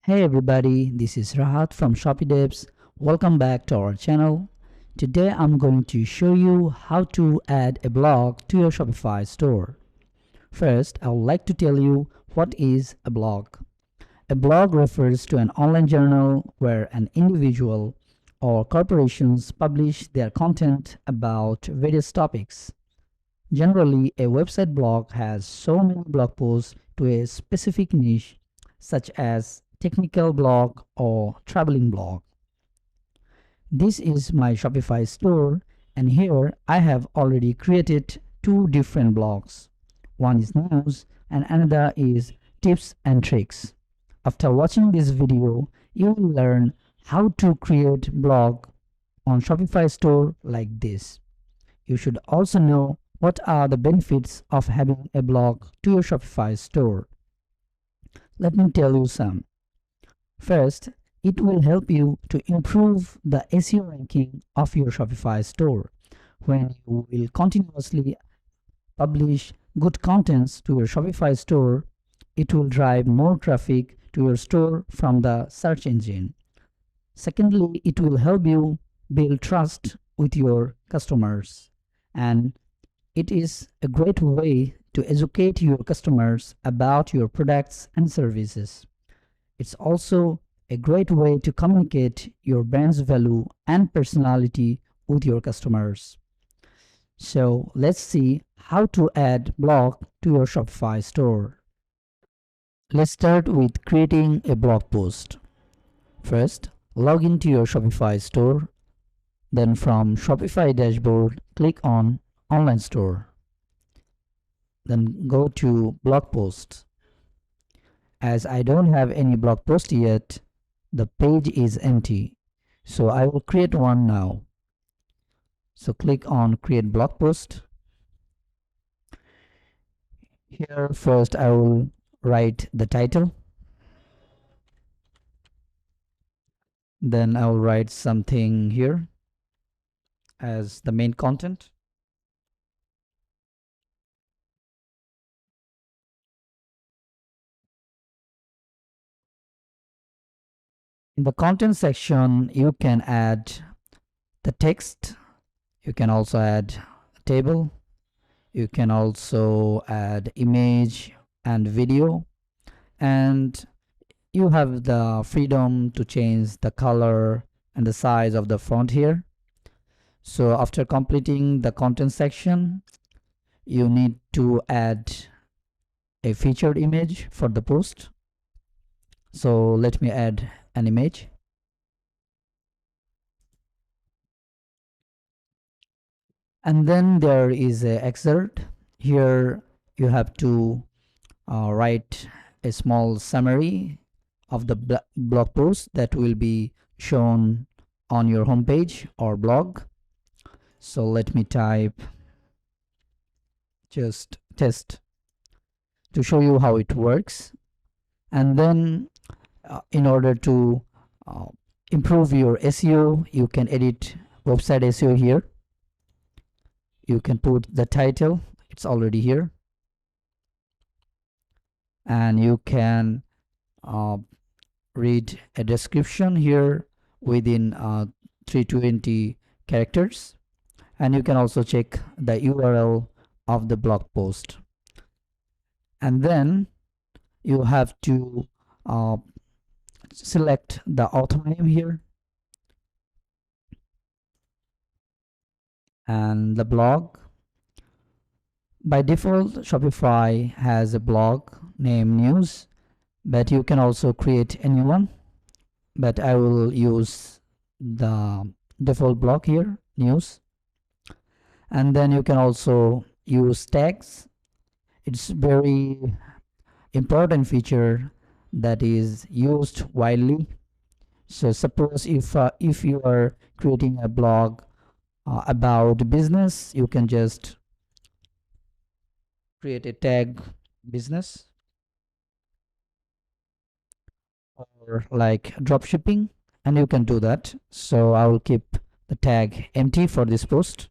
Hey everybody, this is Rahat from ShopiDevs. Welcome back to our channel. Today I'm going to show you how to add a blog to your Shopify store. First, I would like to tell you what is a blog. A blog refers to an online journal where an individual or corporations publish their content about various topics. Generally, a website blog has so many blog posts to a specific niche, such as technical blog or traveling blog. This is my Shopify store, and here I have already created two different blogs. One is news and another is tips and tricks. After watching this video, you will learn how to create blog on Shopify store like this. You should also know what are the benefits of having a blog to your Shopify store. Let me tell you some. First, it will help you to improve the SEO ranking of your Shopify store. When you will continuously publish good contents to your Shopify store, it will drive more traffic to your store from the search engine. Secondly, it will help you build trust with your customers, and it is a great way to educate your customers about your products and services. It's also a great way to communicate your brand's value and personality with your customers. So let's see how to add blog to your Shopify store. Let's start with creating a blog post. First, log into your Shopify store. Then from Shopify dashboard, click on Online Store. Then go to Blog Posts. As I don't have any blog post yet, the page is empty, so I will create one now. So click on Create Blog Post. Here first I will write the title. Then I will write something here as the main content. In the content section, you can add the text. You can also add a table. You can also add image and video. And you have the freedom to change the color and the size of the font here. So after completing the content section, you need to add a featured image for the post. So let me add an image. And then there is an excerpt. Here you have to write a small summary of the blog post that will be shown on your homepage or blog. So let me type just test to show you how it works. And then in order to improve your SEO, you can edit website SEO here. You can put the title, it's already here. And you can read a description here within 320 characters. And you can also check the URL of the blog post. And then you have to select the author name here and the blog. By default, Shopify has a blog named News, but you can also create a new one. But I will use the default blog here, News. And then you can also use tags. It's very important feature that is used widely. So suppose if you are creating a blog about business, you can just create a tag business, or like drop shipping, and you can do that. So I will keep the tag empty for this post.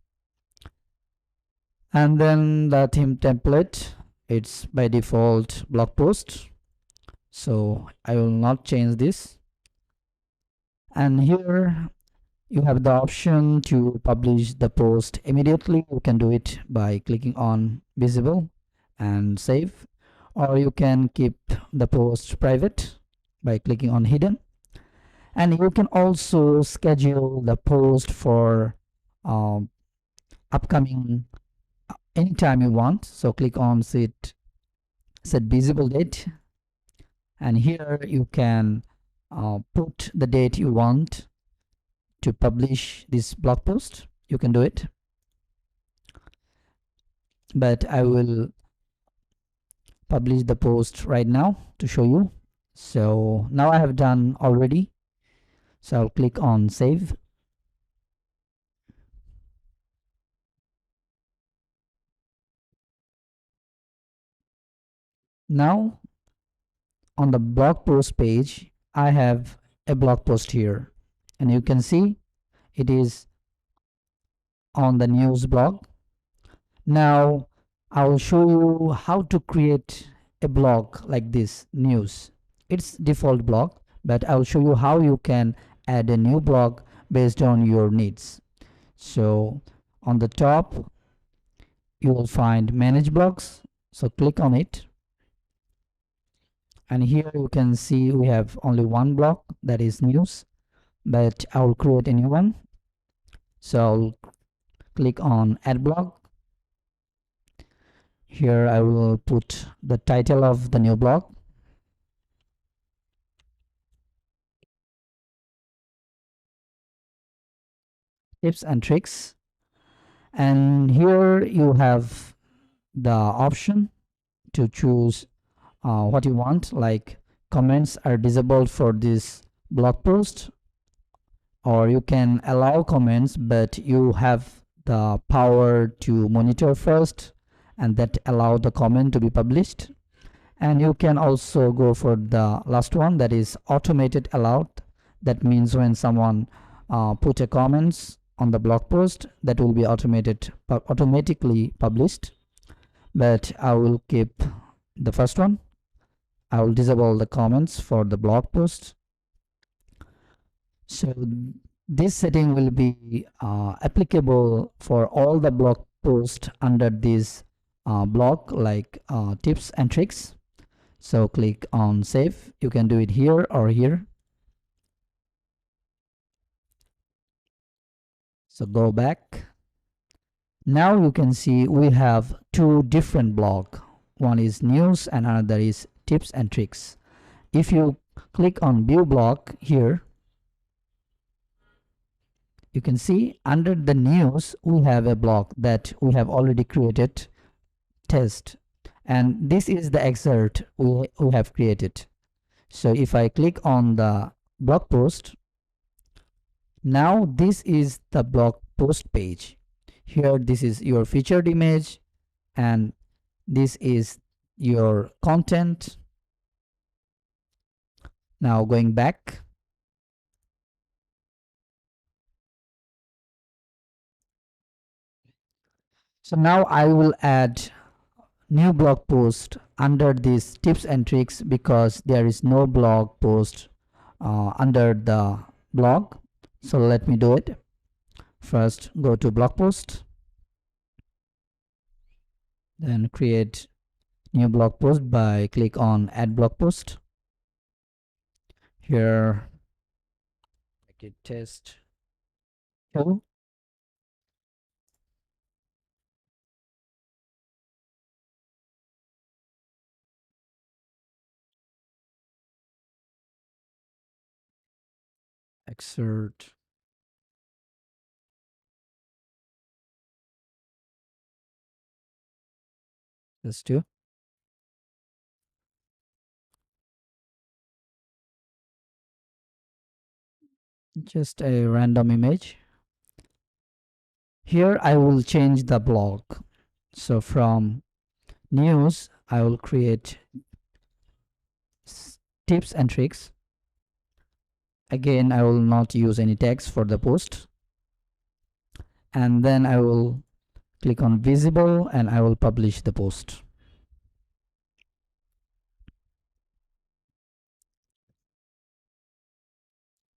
And then the theme template, it's by default blog post. so I will not change this. And here you have the option to publish the post immediately. You can do it by clicking on visible and save, or you can keep the post private by clicking on hidden. And you can also schedule the post for um, upcoming anytime you want. So click on set visible date, and here you can put the date you want to publish this blog post. You can do it, but I will publish the post right now to show you. So now I have done already, so I'll click on save. Now on the blog post page, I have a blog post here, and you can see it is on the news blog. Now I will show you how to create a blog like this news. It's default blog, but I will show you how you can add a new blog based on your needs. So on the top you will find manage blogs, so click on it, and here you can see we have only one blog, that is news, but I will create a new one. So I'll click on add blog. Here I will put the title of the new blog, tips and tricks, and here you have the option to choose what you want, like comments are disabled for this blog post, or you can allow comments but you have the power to monitor first and that allow the comment to be published. And you can also go for the last one, that is automated allowed. That means when someone put a comments on the blog post, that will be automatically published, but I will keep the first one. I will disable the comments for the blog post. So this setting will be applicable for all the blog posts under this blog, like tips and tricks. So click on save. You can do it here or here. So go back. Now you can see we have two different blogs. One is news and another is tips and tricks. If you click on view blog here, you can see under the news we have a blog that we have already created, test, and this is the excerpt we have created. So if I click on the blog post, now this is the blog post page. Here this is your featured image and this is your content. Now going back, so now I will add new blog post under these tips and tricks because there is no blog post under the blog. So let me do it. First go to blog post, then create new blog post by click on add blog post. Here make it test 2. Excerpt this 2. Just a random image. Here I will change the blog. So from news I will create tips and tricks. Again, I will not use any text for the post, and then I will click on visible and I will publish the post.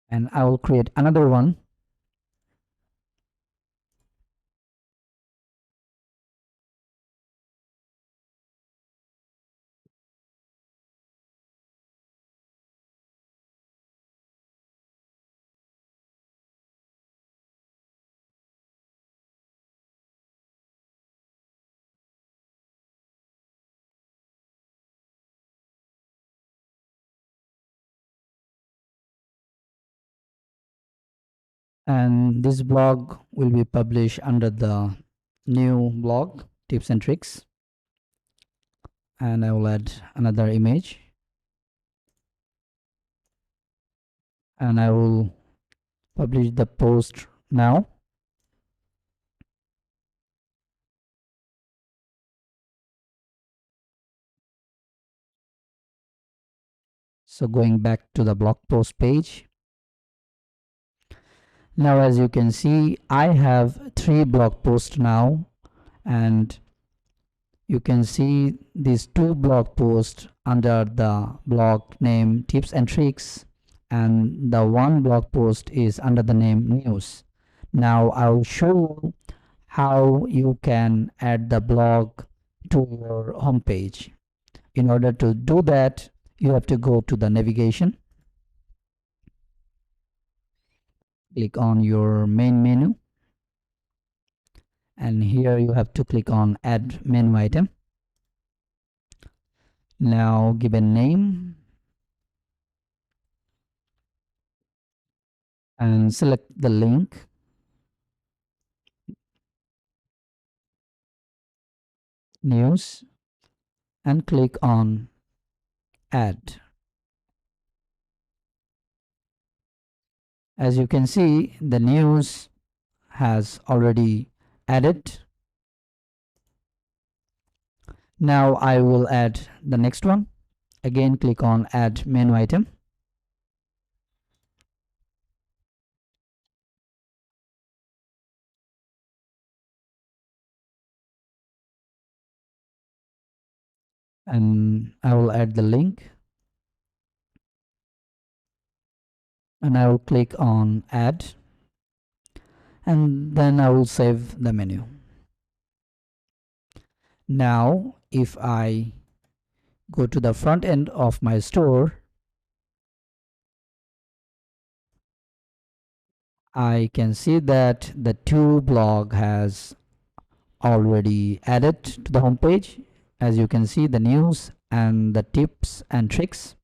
and I will create another one. And this blog will be published under the new blog tips and tricks. And I will add another image, and I will publish the post now. So going back to the blog post page, now as you can see, I have 3 blog posts now, and you can see these 2 blog posts under the blog name tips and tricks, and the one blog post is under the name news. Now I'll show you how you can add the blog to your homepage. In order to do that, you have to go to the navigation, click on your main menu, and here you have to click on add menu item. Now give a name and select the link, news, and click on add. As you can see, the news has already added. Now I will add the next one. Again, click on add menu item. And I will add the link, and I will click on add, and then I will save the menu. Now if I go to the front end of my store, I can see that the 2 blog has already added to the home page. As you can see, the news and the tips and tricks.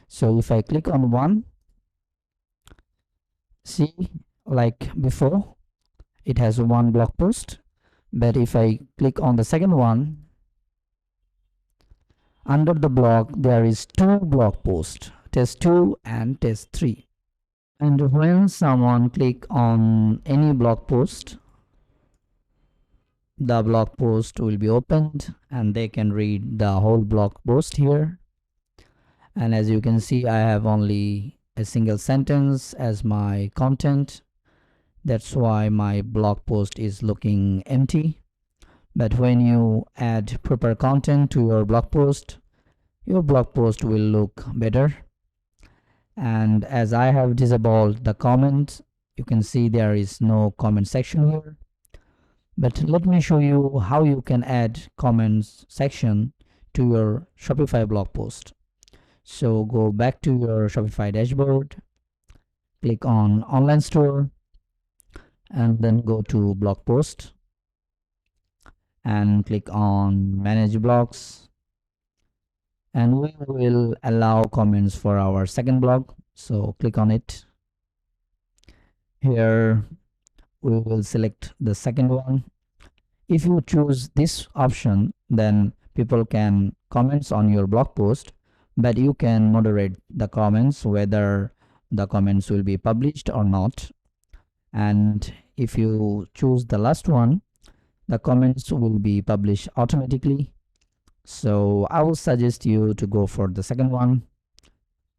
So if I click on one, see, like before, it has 1 blog post, but if I click on the second one, under the blog there is 2 blog posts, test 2 and test 3. And when someone click on any blog post, the blog post will be opened and they can read the whole blog post here. And as you can see, I have only a single sentence as my content. That's why my blog post is looking empty. But when you add proper content to your blog post will look better. And as I have disabled the comments, you can see there is no comment section here. But let me show you how you can add comments section to your Shopify blog post. So go back to your Shopify dashboard, click on online store, and then go to blog post and click on manage blogs, and we will allow comments for our second blog. So click on it. Here we will select the second one. If you choose this option, then people can comment on your blog post, but you can moderate the comments whether the comments will be published or not. And if you choose the last one, the comments will be published automatically. So I will suggest you to go for the second one.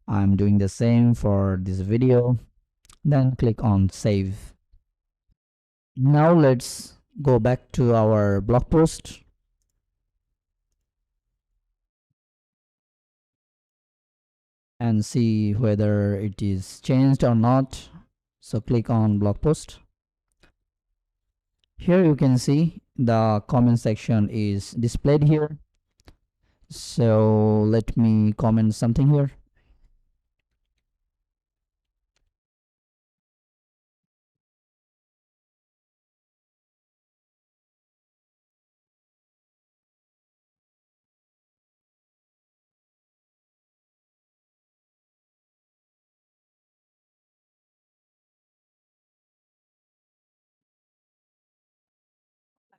I'm doing the same for this video. Then click on save. Now let's go back to our blog post. and see whether it is changed or not. So click on blog post. Here you can see the comment section is displayed here. So let me comment something here.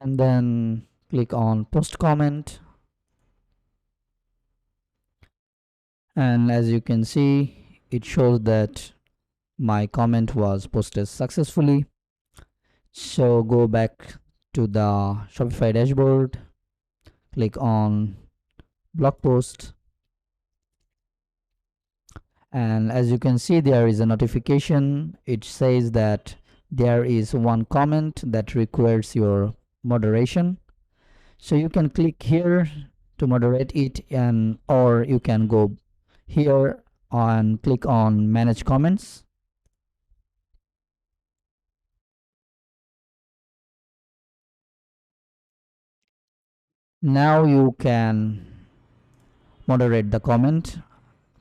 And then click on post comment. And as you can see, it shows that my comment was posted successfully. So go back to the Shopify dashboard, click on blog post, and as you can see, there is a notification. It says that there is one comment that requires your moderation. So you can click here to moderate it, and or you can go here and click on manage comments. Now you can moderate the comment.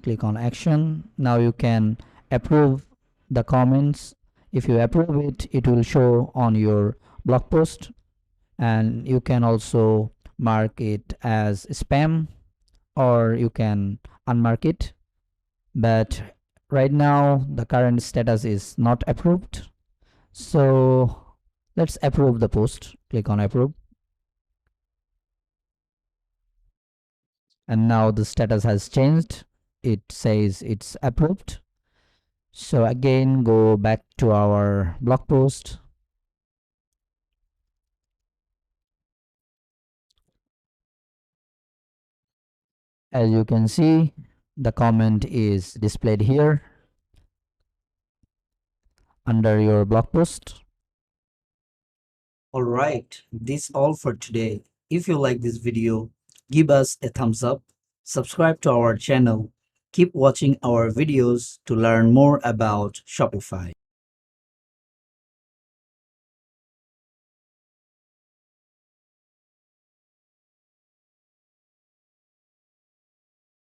Click on action. Now you can approve the comments. If you approve it, it will show on your blog post, and you can also mark it as spam, or you can unmark it. But right now the current status is not approved, so let's approve the post. Click on approve, and now the status has changed. It says it's approved. So again, go back to our blog post. As you can see, the comment is displayed here under your blog post. Alright, this all for today. If you like this video, give us a thumbs up, subscribe to our channel, keep watching our videos to learn more about Shopify.